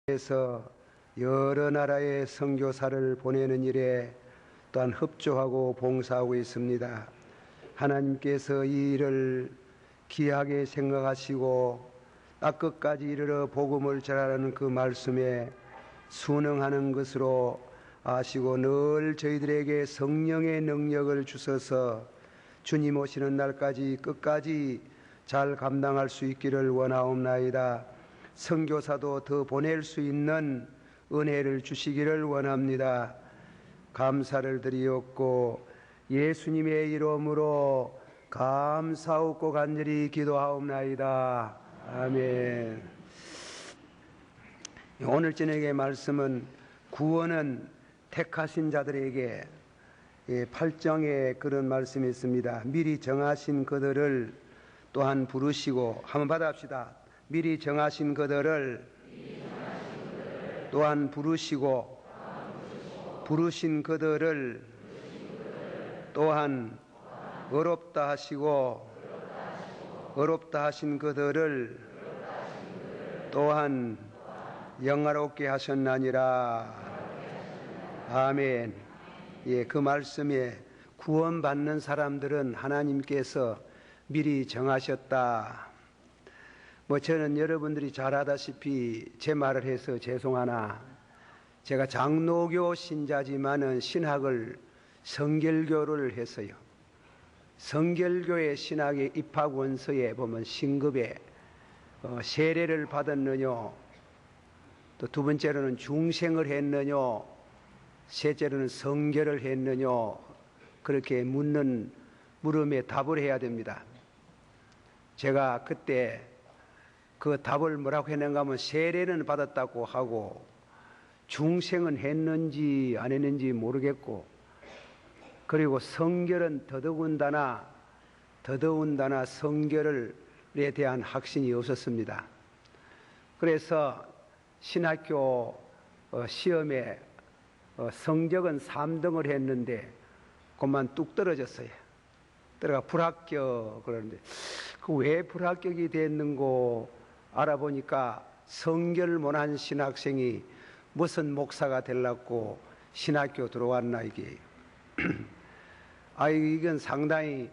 에서 여러 나라의 선교사를 보내는 일에 또한 협조하고 봉사하고 있습니다. 하나님께서 이 일을 귀하게 생각하시고 딱 끝까지 이르러 복음을 전하라는 그 말씀에 순응하는 것으로 아시고 늘 저희들에게 성령의 능력을 주셔서 주님 오시는 날까지 끝까지 잘 감당할 수 있기를 원하옵나이다. 선교사도 더 보낼 수 있는 은혜를 주시기를 원합니다. 감사를 드리옵고 예수님의 이름으로 감사하고 간절히 기도하옵나이다. 아멘. 오늘 저녁의 말씀은 구원은 택하신 자들에게 8장에 그런 말씀이 있습니다. 미리 정하신 그들을 또한 부르시고, 한번 받아합시다. 미리 정하신 그들을 또한 부르시고, 부르신 그들을 또한 어렵다 하시고, 어렵다 하신 그들을 또한 영화롭게 하셨나니라. 아멘. 예, 그 말씀에 구원받는 사람들은 하나님께서 미리 정하셨다. 저는 여러분들이 잘 아다시피 제 말을 해서 죄송하나 제가 장로교 신자지만은 신학을 성결교를 했어요. 성결교의 신학의 입학 원서에 보면 신급에 세례를 받았느냐, 또 두 번째로는 중생을 했느냐, 셋째로는 성결을 했느냐, 그렇게 묻는 물음에 답을 해야 됩니다. 제가 그때 그 답을 뭐라고 했는가 하면 세례는 받았다고 하고 중생은 했는지 안 했는지 모르겠고, 그리고 성결은 더더군다나 성결에 대한 확신이 없었습니다. 그래서 신학교 시험에 성적은 3등을 했는데 그만 뚝 떨어졌어요. 떨어가 불합격 그러는데 그 왜 불합격이 됐는고 알아보니까 성결 못한 신학생이 무슨 목사가 되려고 신학교 들어왔나 이게. 이건 상당히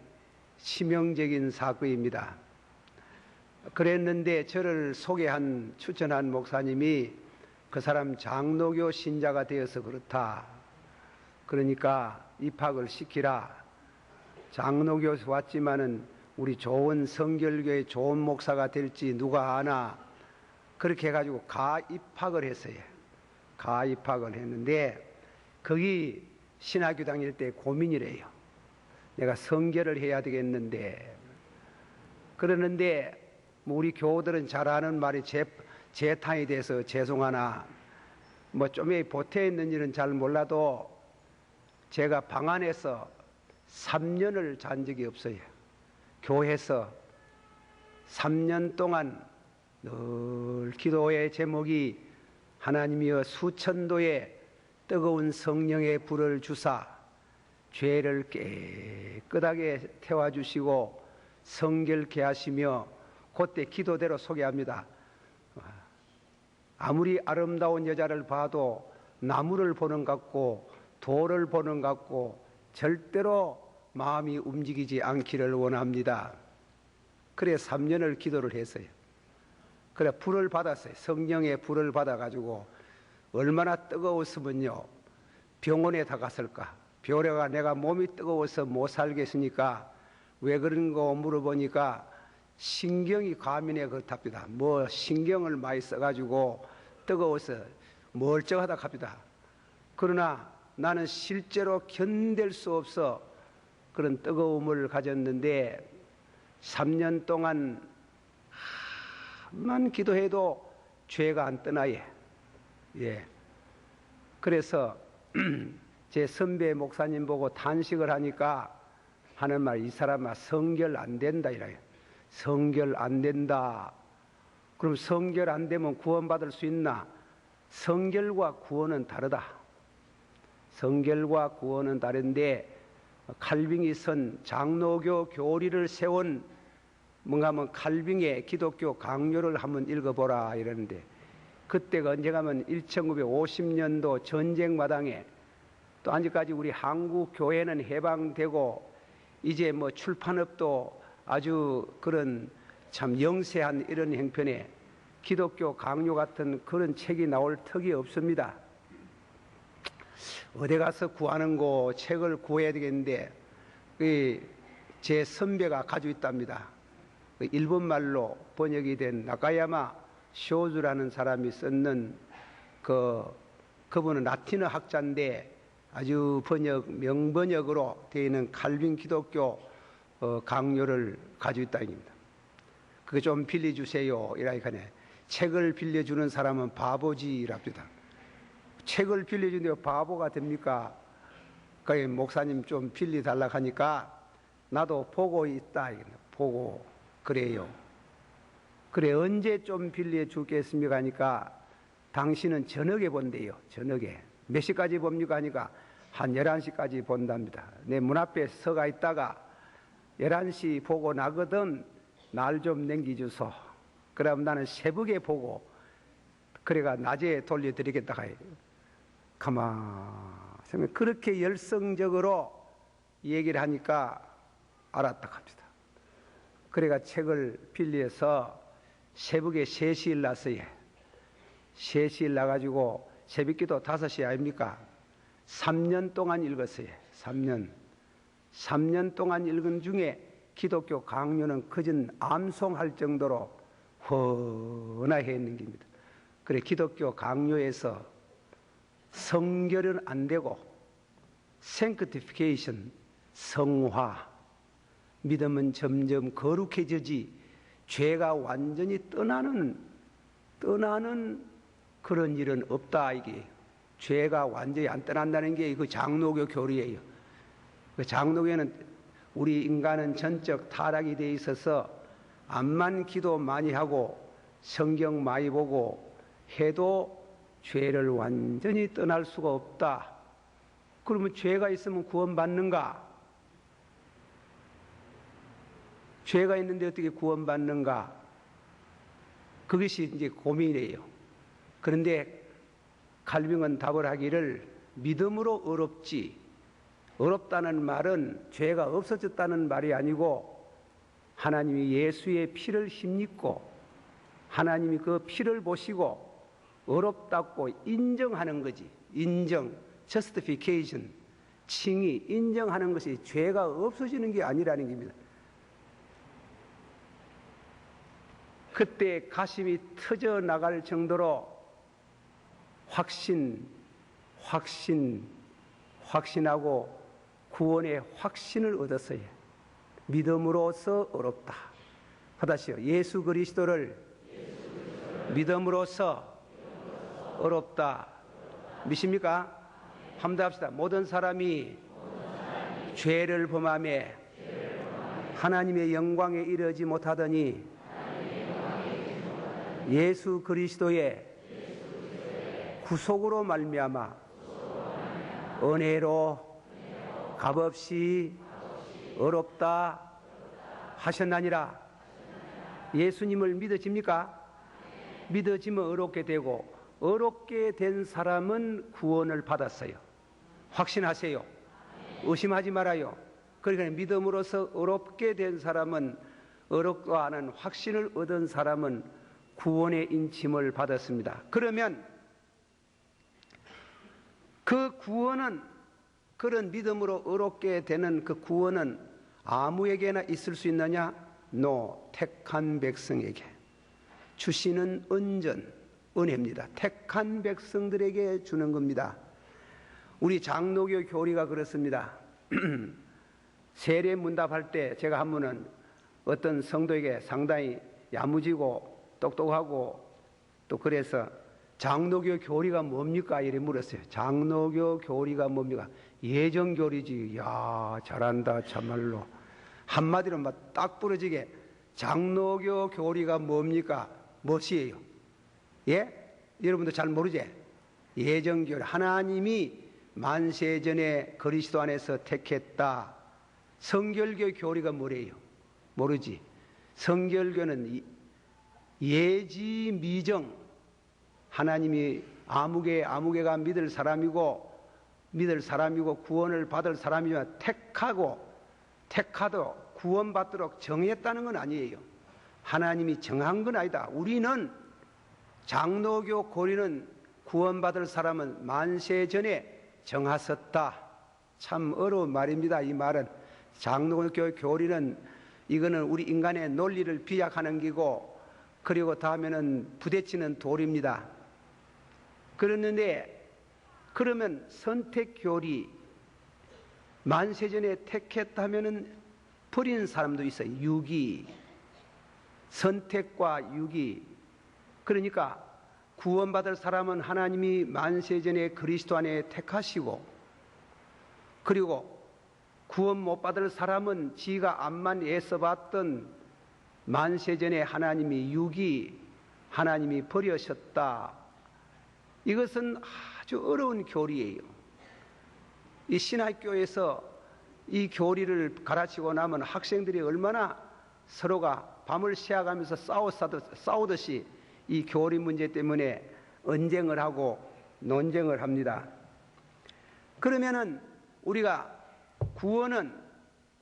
치명적인 사건입니다. 그랬는데 저를 추천한 목사님이 그 사람 장로교 신자가 되어서 그렇다. 그러니까 입학을 시키라. 장로교에서 왔지만은 우리 좋은 성결교의 좋은 목사가 될지 누가 아나. 그렇게 해가지고 가입학을 했어요. 가입학을 했는데 거기 신학교 다닐 때 고민이래요. 내가 성결을 해야 되겠는데. 그러는데 우리 교우들은 잘 아는 말이 재탄이 돼서 죄송하나 좀에 보태 있는지는 잘 몰라도 제가 방 안에서 3년을 잔 적이 없어요. 교회에서 3년 동안 늘 기도의 제목이 하나님이여 수천도의 뜨거운 성령의 불을 주사 죄를 깨끗하게 태워주시고 성결케 하시며, 그때 기도대로 소개합니다. 아무리 아름다운 여자를 봐도 나무를 보는 것 같고 돌을 보는 것 같고 절대로 마음이 움직이지 않기를 원합니다. 그래 3년을 기도를 했어요. 그래 불을 받았어요. 성령의 불을 받아가지고 얼마나 뜨거웠으면요 병원에 다 갔을까. 병원에가 내가 몸이 뜨거워서 못 살겠으니까 왜 그런 거 물어보니까 신경이 과민해 그렇답니다. 신경을 많이 써가지고 뜨거워서 멀쩡하다 합니다. 그러나 나는 실제로 견딜 수 없어 그런 뜨거움을 가졌는데 3년 동안 만 기도해도 죄가 안 떠나요. 예. 그래서 제 선배 목사님 보고 탄식을 하니까 하는 말, 이 사람아 성결 안 된다 이래요. 성결 안 된다. 그럼 성결 안 되면 구원받을 수 있나? 성결과 구원은 다르다. 성결과 구원은 다른데 칼빙이 선 장로교 교리를 세운 뭔가 하면 칼빙의 기독교 강요를 한번 읽어보라 이러는데 그때가 언제가 하면 1950년도 전쟁 마당에 또 아직까지 우리 한국 교회는 해방되고 이제 뭐 출판업도 아주 그런 참 영세한 이런 형편에 기독교 강요 같은 그런 책이 나올 턱이 없습니다. 어디 가서 구하는 거 책을 구해야 되겠는데 제 선배가 가지고 있답니다. 일본말로 번역이 된 나카야마 쇼즈라는 사람이 썼는 그분은 라틴어 학자인데 아주 명번역으로 되어 있는 칼빈 기독교 강요를 가지고 있다는 겁니다. 그거 좀 빌려주세요. 이라니까 책을 빌려주는 사람은 바보지랍니다. 책을 빌려주는데 바보가 됩니까? 그러니까 목사님 좀 빌려달라고 하니까 나도 보고 있다. 보고 그래요. 그래 언제 좀 빌려주겠습니까? 하니까 당신은 저녁에 본대요. 저녁에. 몇 시까지 봅니까? 하니까 한 11시까지 본답니다. 내 문 앞에 서가 있다가 11시 보고 나거든 날 좀 남겨주소. 그럼 나는 새벽에 보고 그래가 낮에 돌려드리겠다 해요. 가만 그렇게 열성적으로 얘기를 하니까 알았다 합니다. 그래가 책을 빌려서 새벽에 3시에 났어요. 3시에 나가지고 새벽기도 5시 아닙니까? 3년 동안 읽었어요. 3년 동안 읽은 중에 기독교 강요는 그전 암송할 정도로 훤하게 있는 겁니다. 그래 기독교 강요에서 성결은 안 되고 sanctification, 성화, 믿음은 점점 거룩해지지 죄가 완전히 떠나는 그런 일은 없다. 이게 죄가 완전히 안 떠난다는 게 그 장로교 교리예요. 그 장로교는 우리 인간은 전적 타락이 돼 있어서 암만 기도 많이 하고 성경 많이 보고 해도 죄를 완전히 떠날 수가 없다. 그러면 죄가 있으면 구원받는가? 죄가 있는데 어떻게 구원받는가? 그것이 이제 고민이에요. 그런데 칼빈은 답을 하기를 믿음으로 의롭지, 의롭다는 말은 죄가 없어졌다는 말이 아니고 하나님이 예수의 피를 힘입고 하나님이 그 피를 보시고 의롭다고 인정하는 거지. 인정, justification, 칭의, 인정하는 것이 죄가 없어지는 게 아니라는 겁니다. 그때 가슴이 터져 나갈 정도로 확신하고 구원의 확신을 얻었어요. 믿음으로써 어렵다. 하다시요. 예수 그리스도를 믿음으로써 어렵다. 믿습니까? 한번 더 합시다. 모든 사람이 죄를 범하며 하나님의 영광에 이르지 못하더니 예수 그리스도의 구속으로 말미암아 은혜로 값없이 어렵다 하셨나니라. 예수님을 믿어집니까? 믿어지면 어렵게 되고 어렵게 된 사람은 구원을 받았어요. 확신하세요. 의심하지 말아요. 그러니까 믿음으로써 어렵게 된 사람은 어렵고 하는 확신을 얻은 사람은 구원의 인침을 받았습니다. 그러면 그 구원은 그런 믿음으로 어렵게 되는 그 구원은 아무에게나 있을 수 있느냐? No, 택한 백성에게 주시는 은혜입니다. 택한 백성들에게 주는 겁니다. 우리 장로교 교리가 그렇습니다. 세례 문답할 때 제가 한 번은 어떤 성도에게 상당히 야무지고 똑똑하고 또 그래서 장로교 교리가 뭡니까? 이래 물었어요. 장로교 교리가 뭡니까? 예정교리지. 야, 잘한다 참말로. 한마디로 막 딱 부러지게 장로교 교리가 뭡니까? 무엇이에요? 예? 여러분도 잘 모르지? 예정교리. 하나님이 만세전에 그리스도 안에서 택했다. 성결교 교리가 뭐래요? 모르지? 성결교는 예지미정 하나님이 아무개가 믿을 사람이고 구원을 받을 사람이지만 택하도 구원받도록 정했다는 건 아니에요. 하나님이 정한 건 아니다. 우리는 장로교 고리는 구원받을 사람은 만세 전에 정하셨다. 참 어려운 말입니다. 이 말은 장로교 교리는 이거는 우리 인간의 논리를 비약하는 기고 그리고 다음에는 부대찌는 돌입니다. 그러는데 그러면 선택교리 만세전에 택했다면은 버린 사람도 있어요. 유기 선택과 유기. 그러니까 구원받을 사람은 하나님이 만세전에 그리스도 안에 택하시고 그리고 구원 못 받을 사람은 지가 암만 애써봤던 만세전에 하나님이 유기 하나님이 버리셨다. 이것은 아주 어려운 교리예요. 이 신학교에서 이 교리를 가르치고 나면 학생들이 얼마나 서로가 밤을 새워가면서 싸우듯이 이 교리 문제 때문에 언쟁을 하고 논쟁을 합니다. 그러면은 우리가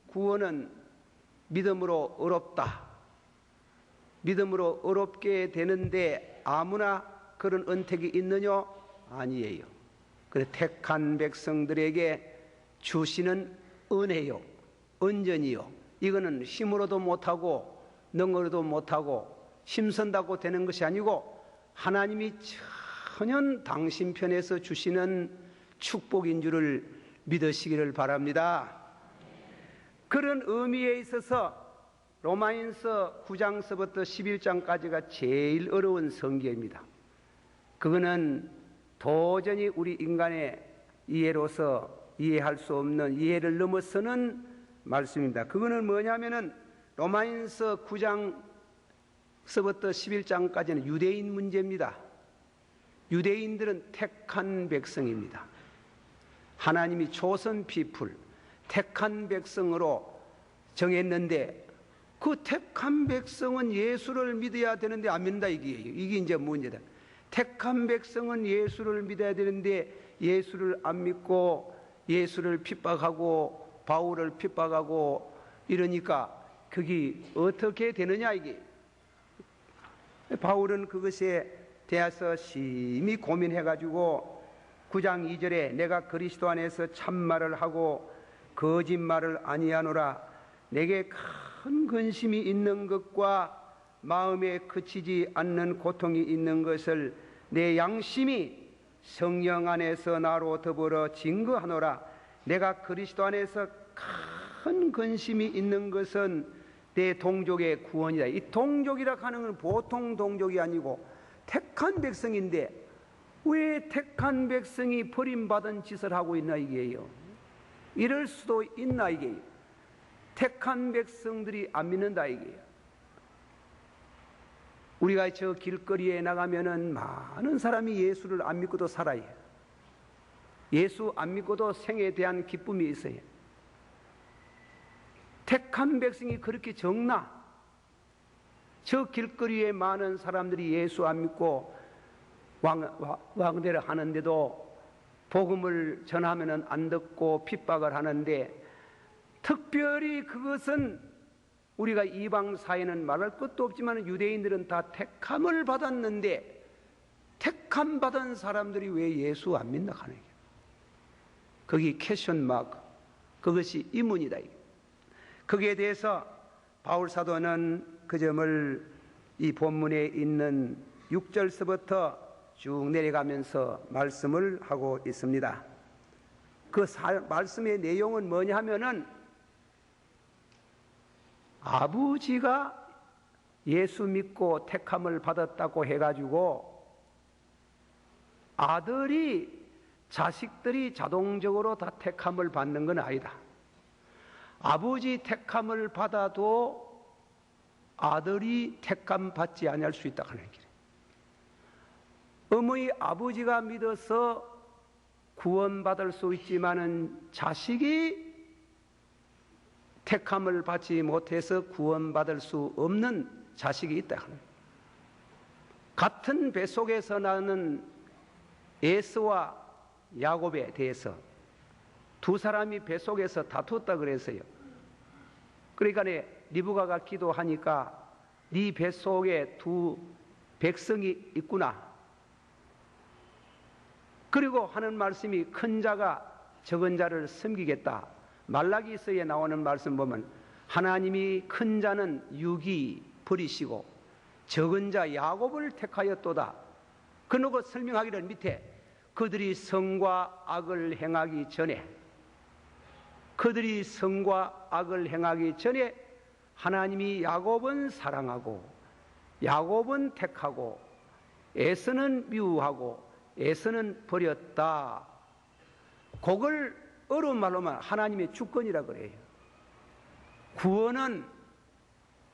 구원은 믿음으로 어렵다. 믿음으로 어렵게 되는데 아무나 그런 은택이 있느냐? 아니에요. 그래 택한 백성들에게 주시는 은혜요, 은전이요. 이거는 힘으로도 못하고 능으로도 못하고 힘쓴다고 되는 것이 아니고 하나님이 전혀 당신 편에서 주시는 축복인 줄을 믿으시기를 바랍니다. 그런 의미에 있어서 로마인서 9장서부터 11장까지가 제일 어려운 성경입니다. 그거는 도저히 우리 인간의 이해로서 이해할 수 없는 이해를 넘어서는 말씀입니다. 그거는 뭐냐면은 로마인서 9장서부터 11장까지는 유대인 문제입니다. 유대인들은 택한 백성입니다. 하나님이 chosen people, 택한 백성으로 정했는데 그 택한 백성은 예수를 믿어야 되는데 안 믿는다 이게 이제 문제다. 택한 백성은 예수를 믿어야 되는데 예수를 안 믿고 예수를 핍박하고 바울을 핍박하고 이러니까 그게 어떻게 되느냐 이게. 바울은 그것에 대해서 심히 고민해가지고 9장 2절에 내가 그리스도 안에서 참말을 하고 거짓말을 아니하노라. 내게 큰 근심이 있는 것과 마음에 그치지 않는 고통이 있는 것을 내 양심이 성령 안에서 나로 더불어 증거하노라. 내가 그리스도 안에서 큰 근심이 있는 것은 내 동족의 구원이다. 이 동족이라 하는 건 보통 동족이 아니고 택한 백성인데 왜 택한 백성이 버림받은 짓을 하고 있나 이게요. 이럴 수도 있나 이게요. 택한 백성들이 안 믿는다 이게요. 우리가 저 길거리에 나가면은 많은 사람이 예수를 안 믿고도 살아요. 예수 안 믿고도 생에 대한 기쁨이 있어요. 택한 백성이 그렇게 적나? 저 길거리에 많은 사람들이 예수 안 믿고 왕래를 하는데도 복음을 전하면은 안 듣고 핍박을 하는데 특별히 그것은 우리가 이방 사회는 말할 것도 없지만 유대인들은 다 택함을 받았는데 택함 받은 사람들이 왜 예수 안 믿나 하는 거예요. 거기 퀘션 마크, 그것이 의문이다. 거기에 대해서 바울 사도는 그 점을 이 본문에 있는 6절서부터 쭉 내려가면서 말씀을 하고 있습니다. 그 말씀의 내용은 뭐냐 하면은 아버지가 예수 믿고 택함을 받았다고 해가지고 자식들이 자동적으로 다 택함을 받는 건 아니다. 아버지 택함을 받아도 아들이 택함 받지 아니할 수 있다 하는 길이에요. 어머니 아버지가 믿어서 구원받을 수 있지만은 자식이 택함을 받지 못해서 구원받을 수 없는 자식이 있다 하는 거예요. 같은 뱃속에서 나는 에서와 야곱에 대해서 두 사람이 뱃속에서 다투었다 그랬어요. 그러니까 리브가가 기도하니까 네 뱃속에 두 백성이 있구나. 그리고 하는 말씀이 큰 자가 적은 자를 섬기겠다. 말라기서에 나오는 말씀 보면 하나님이 큰 자는 유기 버리시고 적은 자 야곱을 택하였도다. 그러고 설명하기를 밑에 그들이 성과 악을 행하기 전에 하나님이 야곱은 사랑하고 야곱은 택하고 에서는 미워하고 에서는 버렸다. 그걸 어려운 말로만 하나님의 주권이라 그래요.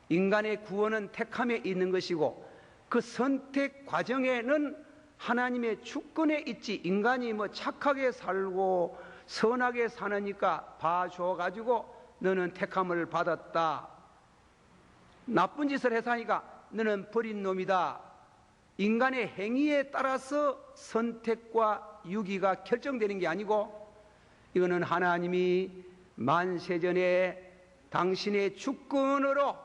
인간의 구원은 택함에 있는 것이고 그 선택 과정에는 하나님의 주권에 있지, 인간이 착하게 살고 선하게 사느니까 봐줘가지고 너는 택함을 받았다, 나쁜 짓을 해서 하니까 너는 버린 놈이다, 인간의 행위에 따라서 선택과 유기가 결정되는 게 아니고 이거는 하나님이 만세전에 당신의 주권으로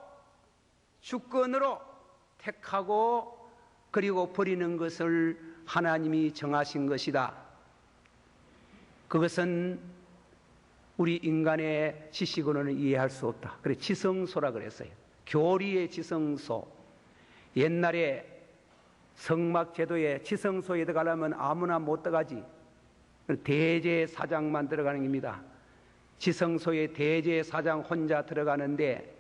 택하고 그리고 버리는 것을 하나님이 정하신 것이다. 그것은 우리 인간의 지식으로는 이해할 수 없다. 그래 지성소라 그랬어요. 교리의 지성소. 옛날에 성막제도에 지성소에 들어가려면 아무나 못 들어가지. 대제사장만 들어가는 겁니다. 지성소에 대제사장 혼자 들어가는데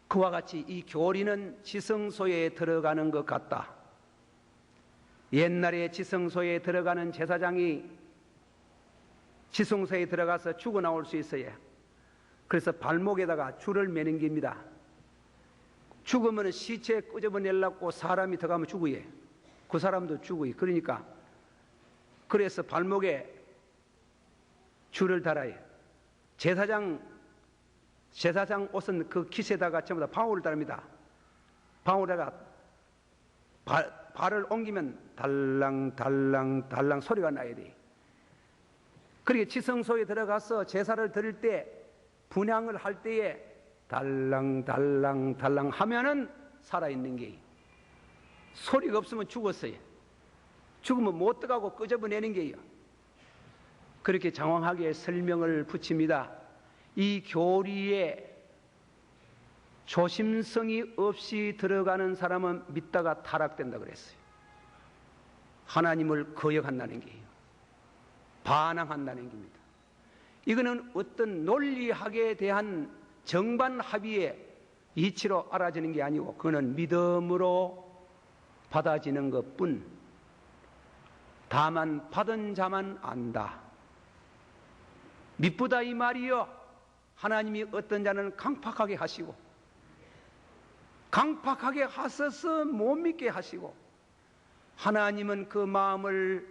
그와 같이 이 교리는 지성소에 들어가는 것 같다. 옛날에 지성소에 들어가는 제사장이 지성소에 들어가서 죽어 나올 수 있어요. 그래서 발목에다가 줄을 매는 겁니다. 죽으면 시체 끄집어내려고 사람이 들어가면 죽어요. 그 사람도 죽어요. 그러니까 그래서 발목에 줄을 달아요. 제사장 옷은 그 깃에다가 전부 다 방울을 달합니다. 방울에다가 발을 옮기면 달랑 소리가 나야 돼. 그렇게 지성소에 들어가서 제사를 드릴 때 분향을 할 때에 달랑 하면은 살아있는 게, 소리가 없으면 죽었어요. 죽으면 못 들어가고 끄집어내는 게요. 그렇게 장황하게 설명을 붙입니다. 이 교리에 조심성이 없이 들어가는 사람은 믿다가 타락된다 그랬어요. 하나님을 거역한다는 게요. 반항한다는 겁니다. 이거는 어떤 논리학에 대한 정반 합의의 이치로 알아지는 게 아니고 그거는 믿음으로 받아지는 것뿐. 다만 받은 자만 안다. 미쁘다 이 말이요. 하나님이 어떤 자는 강팍하게 하시고 강팍하게 하셔서 못 믿게 하시고 하나님은 그 마음을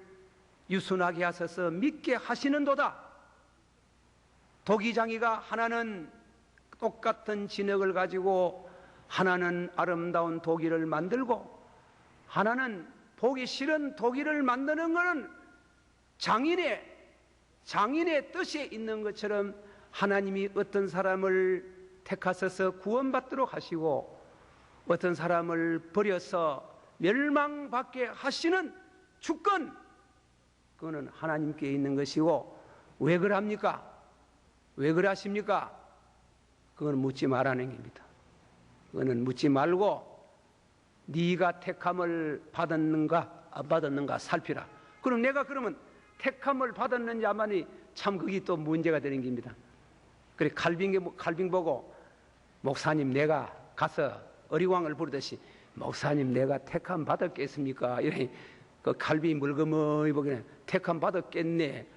유순하게 하셔서 믿게 하시는도다. 도기장이가 하나는 똑같은 진흙을 가지고 하나는 아름다운 도기를 만들고 하나는 보기 싫은 도기를 만드는 것은 장인의 뜻에 있는 것처럼 하나님이 어떤 사람을 택하셔서 구원받도록 하시고 어떤 사람을 버려서 멸망받게 하시는 주권, 그거는 하나님께 있는 것이고 왜 그럽니까? 왜 그러십니까? 그건 묻지 말라는 겁니다. 그거는 묻지 말고 네가 택함을 받았는가 안 받았는가 살피라. 그럼 내가 그러면 택함을 받았는지만이 참 그게 또 문제가 되는 겁니다. 그래 칼빈 보고 목사님 내가 가서 어리광을 부르듯이 목사님 내가 택함 받았겠습니까? 이래 그 칼빈이 물거머이 보기는 택함 받았겠네.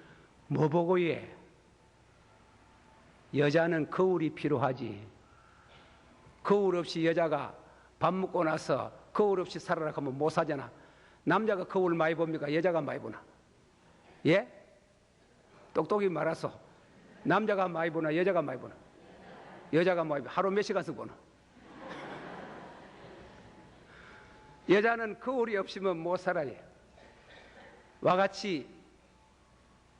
뭐 보고 예? 여자는 거울이 필요하지. 거울 없이 여자가 밥 먹고 나서 거울 없이 살아라 하면 못 사잖아. 남자가 거울 많이 봅니까? 여자가 많이 보나? 예? 똑똑히 말아서 남자가 많이 보나 여자가 많이 보나? 여자가 많이 보나? 하루 몇 시간씩 보나? 여자는 거울이 없으면 못 살아요. 와같이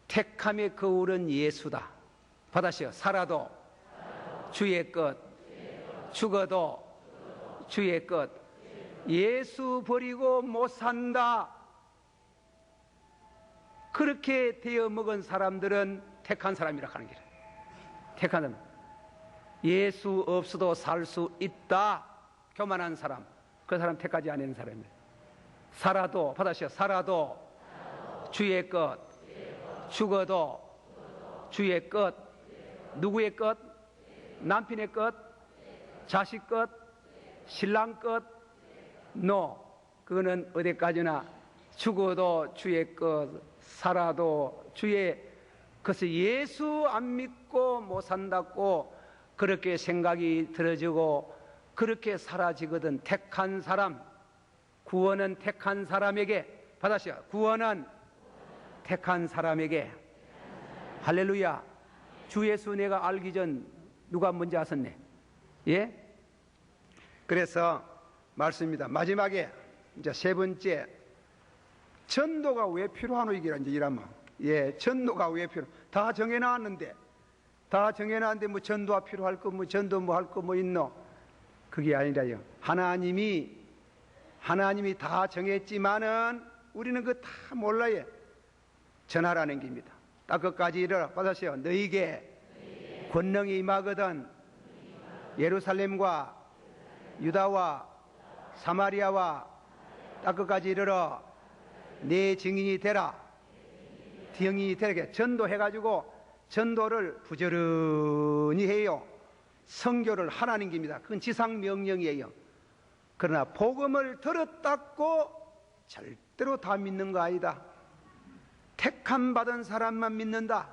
택함의 거울은 예수다. 받아시오. 살아도 주의 것, 죽어도 주의 것. 예수 버리고 못 산다. 그렇게 되어 먹은 사람들은 택한 사람이라 하는 거예요. 택한 사람. 예수 없어도 살 수 있다. 교만한 사람. 그 사람 택하지 않는 사람이에요. 살아도, 받아시오. 살아도 주의 것, 죽어도 주의 것. 누구의 것? 남편의 것, 자식 것, 신랑 것. 그거는 어디까지나 죽어도 주의 것, 살아도 주의. 그래서 예수 안 믿고 못 산다고 그렇게 생각이 들어지고 그렇게 사라지거든. 택한 사람, 구원은 택한 사람에게. 받아시오. 구원은 택한 사람에게. 할렐루야. 주 예수 내가 알기 전 누가 먼저 하셨네? 예? 그래서 말씀입니다. 마지막에 이제 세 번째, 전도가 왜 필요하노? 이게 이제 이라면, 예, 전도가 왜 다 정해놨는데 뭐 전도가 필요할 거, 뭐 전도 뭐 할 거 뭐 있노? 그게 아니라요. 하나님이 다 정했지만은 우리는 그거 다 몰라요. 전하라는 겁니다. 딱 끝까지 이르라. 받으세요. 너희에게 권능이 임하거든 예루살렘과 유다와 사마리아와 딱 끝까지 이르러 내 증인이 되라. 증인이 되게 전도해가지고 전도를 부지런히 해요. 선교를 하라는 겁니다. 그건 지상명령이에요. 그러나 복음을 들었다고 절대로 다 믿는 거 아니다. 택함 받은 사람만 믿는다.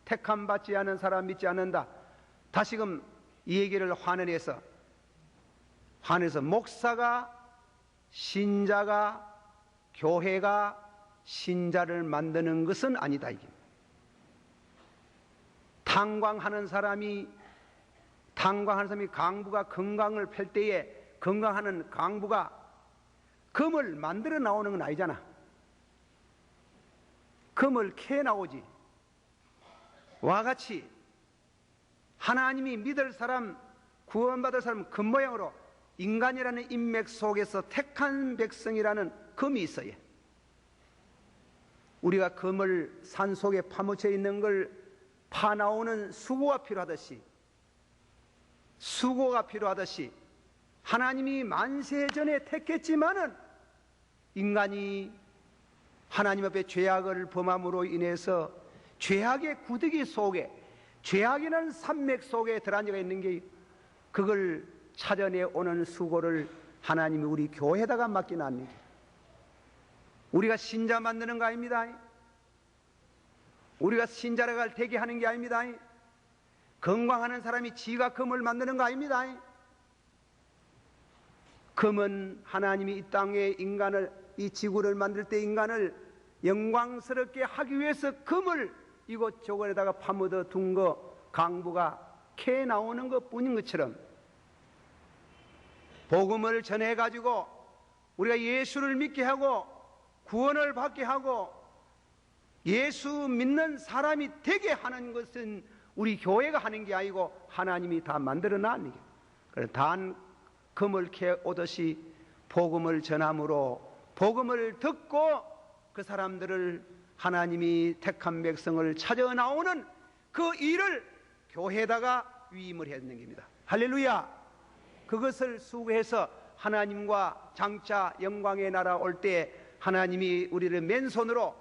택함 받지 않은 사람 믿지 않는다. 다시금 이 얘기를 환원해서 목사가, 신자가, 교회가 신자를 만드는 것은 아니다. 이게 탄광하는 사람이 강부가 건강을 펼 때에 건강하는 강부가 금을 만들어 나오는 건 아니잖아. 금을 캐 나오지. 와같이 하나님이 믿을 사람, 구원받을 사람 금 모양으로 인간이라는 인맥 속에서 택한 백성이라는 금이 있어요. 우리가 금을 산 속에 파묻혀 있는 걸 파나오는 수고가 필요하듯이 하나님이 만세 전에 택했지만은 인간이 하나님 앞에 죄악을 범함으로 인해서 죄악의 구더기 속에, 죄악이라는 산맥 속에 들어앉아 있는 게, 그걸 찾아내 오는 수고를 하나님이 우리 교회에다가 맡겨놨는 게, 우리가 신자 만드는 거 아닙니다. 우리가 신자를 되게 하는 게 아닙니다. 건강하는 사람이 지가 금을 만드는 거 아닙니다. 금은 하나님이 이 땅에 인간을, 이 지구를 만들 때 인간을 영광스럽게 하기 위해서 금을 이곳저곳에다가 파묻어 둔 거, 강부가 캐 나오는 것 뿐인 것처럼 복음을 전해가지고 우리가 예수를 믿게 하고 구원을 받게 하고 예수 믿는 사람이 되게 하는 것은 우리 교회가 하는 게 아니고 하나님이 다 만들어 놨는 게. 그래서 단 금을 캐 오듯이 복음을 전함으로 복음을 듣고 그 사람들을 하나님이 택한 백성을 찾아 나오는 그 일을 교회에다가 위임을 했는 겁니다. 할렐루야. 그것을 수고해서 하나님과 장차 영광의 나라 올 때 하나님이 우리를 맨손으로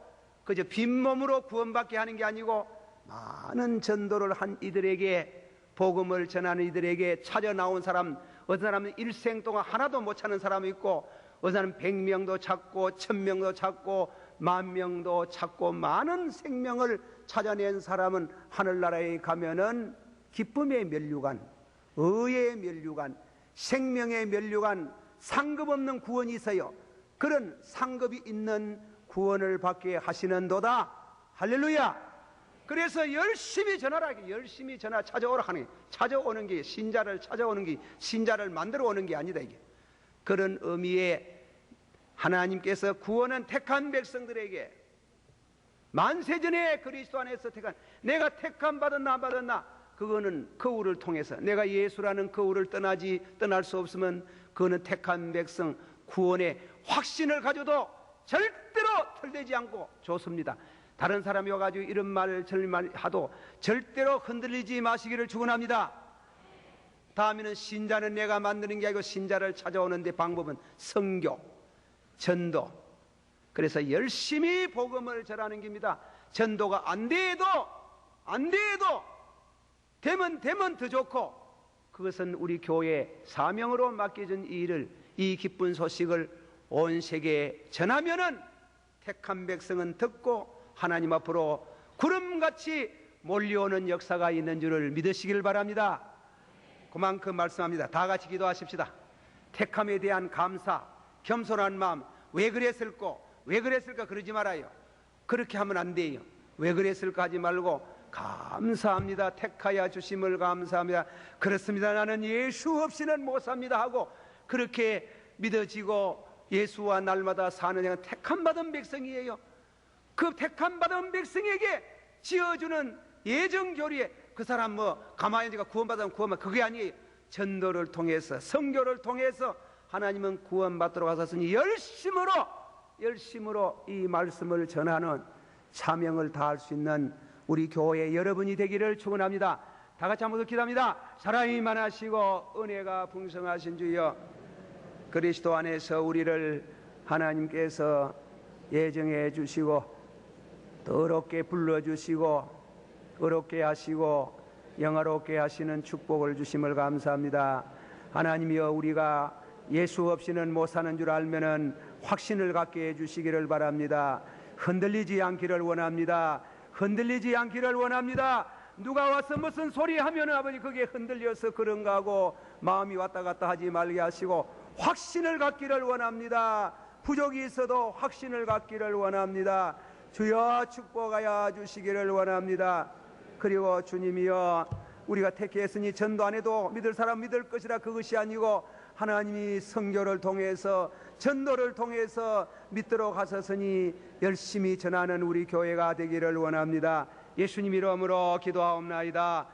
그저 빈몸으로 구원받게 하는 게 아니고 많은 전도를 한 이들에게, 복음을 전하는 이들에게 찾아 나온 사람, 어떤 사람은 일생 동안 하나도 못 찾는 사람이 있고, 어떤 사람은 100명도 찾고 1000명도 찾고 10,000명도 찾고 많은 생명을 찾아낸 사람은 하늘나라에 가면은 기쁨의 면류관, 의의 면류관, 생명의 면류관, 상급 없는 구원이 있어요. 그런 상급이 있는 구원을 받게 하시는도다. 할렐루야. 그래서 열심히 전하라, 열심히 찾아오라 하는 게, 찾아오는 게, 신자를 찾아오는 게, 신자를 만들어 오는 게 아니다. 이게 그런 의미의 하나님께서 구원은 택한 백성들에게 만세전에 그리스도 안에서 택한, 내가 택함 받았나 안 받았나, 그거는 거울을 통해서, 내가 예수라는 거울을 떠날 수 없으면 그거는 택한 백성 구원의 확신을 가져도 절대로 털되지 않고 좋습니다. 다른 사람이 와가지고 이런 말 저런 말 하도 절대로 흔들리지 마시기를 축원합니다. 다음에는 신자는 내가 만드는 게 아니고 신자를 찾아오는 데 방법은 선교, 전도. 그래서 열심히 복음을 전하는 겁니다. 전도가 안 돼도 되면 더 좋고, 그것은 우리 교회 사명으로 맡겨진 이 일을, 이 기쁜 소식을 온 세계에 전하면은 택한 백성은 듣고 하나님 앞으로 구름같이 몰려오는 역사가 있는 줄을 믿으시길 바랍니다. 그만큼 말씀합니다. 다 같이 기도하십시다. 택함에 대한 감사, 겸손한 마음. 왜 그랬을까 그러지 말아요. 그렇게 하면 안 돼요. 왜 그랬을까 하지 말고 감사합니다. 택하여 주심을 감사합니다. 그렇습니다. 나는 예수 없이는 못 삽니다 하고 그렇게 믿어지고 예수와 날마다 사는 자가 택함 받은 백성이에요. 그 택함 받은 백성에게 지어주는 예정교리에 그 사람 가만히 앉아 구원받으면 구원받, 그게 아니에요. 전도를 통해서, 선교를 통해서 하나님은 구원받도록 하셨으니 열심으로 이 말씀을 전하는 사명을 다할 수 있는 우리 교회 여러분이 되기를 축원합니다. 다 같이 한번 더 기도합니다. 사랑이 많으시고 은혜가 풍성하신 주여, 그리스도 안에서 우리를 하나님께서 예정해 주시고 더럽게 불러주시고 의롭게 하시고 영화롭게 하시는 축복을 주심을 감사합니다. 하나님이여, 우리가 예수 없이는 못 사는 줄 알면은 확신을 갖게 해주시기를 바랍니다. 흔들리지 않기를 원합니다. 누가 와서 무슨 소리 하면은 아버지 그게 흔들려서 그런가 하고 마음이 왔다 갔다 하지 말게 하시고 확신을 갖기를 원합니다. 부족이 있어도 확신을 갖기를 원합니다. 주여 축복하여 주시기를 원합니다. 그리고 주님이여, 우리가 택했으니 전도 안 해도 믿을 사람 믿을 것이라, 그것이 아니고 하나님이 선교를 통해서 전도를 통해서 믿도록 하셨으니 열심히 전하는 우리 교회가 되기를 원합니다. 예수님 이름으로 기도하옵나이다.